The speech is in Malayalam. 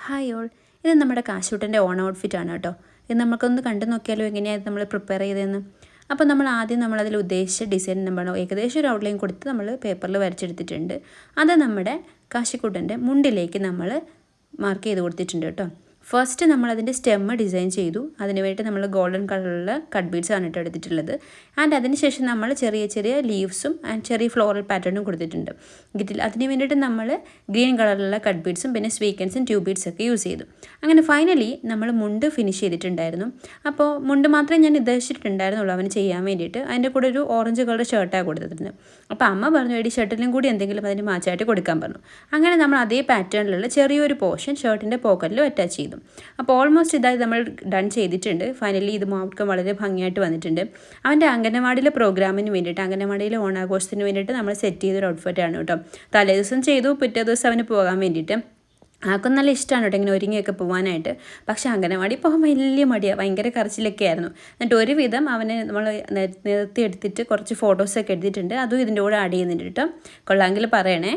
ഹായ് ഓൾ, ഇത് നമ്മുടെ കാശൂട്ടൻ്റെ ഓൺ ഔട്ട്ഫിറ്റാണ് കേട്ടോ. ഇത് നമുക്കൊന്ന് കണ്ടു നോക്കിയാലോ എങ്ങനെയാണ് നമ്മൾ പ്രിപ്പയർ ചെയ്തതെന്ന്. അപ്പോൾ നമ്മൾ ആദ്യം നമ്മളതിൽ ഉദ്ദേശിച്ച ഡിസൈൻ നമ്മൾ ഏകദേശം ഒരു ഔട്ട്ലൈൻ കൊടുത്ത് നമ്മൾ പേപ്പറിൽ വരച്ചെടുത്തിട്ടുണ്ട്. അത് നമ്മുടെ കാശിക്കുട്ടൻ്റെ മുണ്ടിലേക്ക് നമ്മൾ മാർക്ക് ചെയ്ത് കൊടുത്തിട്ടുണ്ട് കേട്ടോ. ഫസ്റ്റ് നമ്മളതിൻ്റെ സ്റ്റെമ്മ് ഡിസൈൻ ചെയ്തു. അതിന് വേണ്ടി നമ്മൾ ഗോൾഡൻ കളറിലുള്ള കട്ട് ബീഡ്സ് ആണ് കേട്ടോ എടുത്തിട്ടുള്ളത്. ആൻഡ് അതിനുശേഷം നമ്മൾ ചെറിയ ചെറിയ ലീവ്സും ആൻഡ് ചെറിയ ഫ്ലോറൽ പാറ്റേണും കൊടുത്തിട്ടുണ്ട് ഗിറ്റിൽ. അതിന് വേണ്ടിയിട്ട് നമ്മൾ ഗ്രീൻ കളറിലുള്ള കട്ട് ബീഡ്സും പിന്നെ സ്വീക്കൻസും ട്യൂബ് ബീഡ്സൊക്കെ യൂസ് ചെയ്തു. അങ്ങനെ ഫൈനലി നമ്മൾ മുണ്ട് ഫിനിഷ് ചെയ്തിട്ടുണ്ടായിരുന്നു. അപ്പോൾ മുണ്ട് മാത്രമേ ഞാൻ ഉദ്ദേശിച്ചിട്ടുണ്ടായിരുന്നുള്ളൂ അവന് ചെയ്യാൻ വേണ്ടിയിട്ട്. അതിൻ്റെ കൂടെ ഒരു ഓറഞ്ച് കളർ ഷർട്ടാണ് കൊടുത്തിട്ടുണ്ട്. അപ്പോൾ അമ്മ പറഞ്ഞു എടി ഷർട്ടിലും കൂടി എന്തെങ്കിലും അതിന് മാച്ചായിട്ട് കൊടുക്കാൻ പറഞ്ഞു. അങ്ങനെ നമ്മൾ അതേ പാറ്റേണിലുള്ള ചെറിയൊരു പോർഷൻ ഷർട്ടിൻ്റെ പോക്കറ്റിലും അറ്റാച്ച് ചെയ്തു. അപ്പോൾ ഓൾമോസ്റ്റ് ഇതായത് നമ്മൾ ഡൺ ചെയ്തിട്ടുണ്ട്. ഫൈനലി ഇത് ഔട്ട്കം വളരെ ഭംഗിയായിട്ട് വന്നിട്ടുണ്ട്. അവൻ്റെ അംഗനവാടിയിലെ പ്രോഗ്രാമിന് വേണ്ടിയിട്ട്, അംഗനവാടിയിലെ ഓണാഘോഷത്തിന് വേണ്ടിയിട്ട് നമ്മൾ സെറ്റ് ചെയ്തൊരു ഔട്ട്ഫിറ്റാണ് കേട്ടോ. തലേ ദിവസം ചെയ്തു, പിറ്റേ ദിവസം അവന് പോകാൻ വേണ്ടിയിട്ട്. ആർക്കും നല്ല ഇഷ്ടമാണ് കേട്ടോ ഇങ്ങനെ ഒരുങ്ങിയൊക്കെ പോകാനായിട്ട്. പക്ഷേ അംഗനവാടി പോകാൻ വലിയ മടിയാണ്, ഭയങ്കര കരച്ചിലൊക്കെ ആയിരുന്നു. എന്നിട്ട് ഒരുവിധം അവനെ നമ്മൾ നിർത്തി എടുത്തിട്ട് കുറച്ച് ഫോട്ടോസൊക്കെ എടുത്തിട്ടുണ്ട്. അതും ഇതിൻ്റെ കൂടെ ആഡ് ചെയ്യുന്നുണ്ട് കേട്ടോ. കൊള്ളാമെങ്കിൽ പറയണേ.